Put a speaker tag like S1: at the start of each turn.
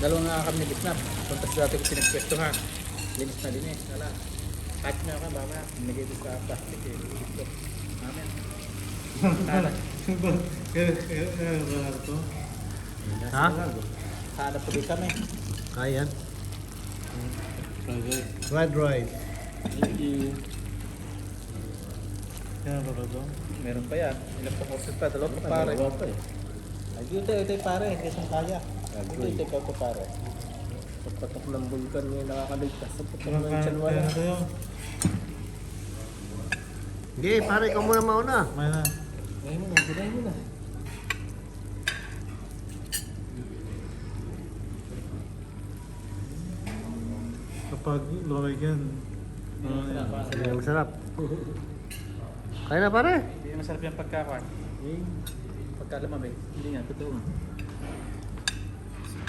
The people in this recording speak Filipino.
S1: Dalawang nga kami nagitnap. Punta sa dati ko pinagpwestuhan. Linis na linis. Wala. Kahit na ka, baba. Nagay doon sa plastic eh. Ito. Amen. Kala.
S2: Kaya ito?
S3: Ha?
S1: Kala po din kami.
S3: Ayan.
S2: Fried rice.
S1: Thank you.
S2: Kaya ba ito?
S1: Meron pa yan. Ilang pa kursit pa. Dalawa pa pare. Ay, ito pare. Hindi siyang kaya. Ito pa pare. Pagpatok ng bulkan ngayon nakakaligtas. Sa patok ng tiyan wala.
S3: Hindi, pare, ikaw muna mauna.
S2: May na.
S1: Ngayon mo na. Gulay mo na.
S2: Kapag lumamig yan.
S3: Hindi na masarap. Kaya na, pare.
S1: Hindi masarap yung pagkakuan. Pagkalamamig. Hindi nga, totoo.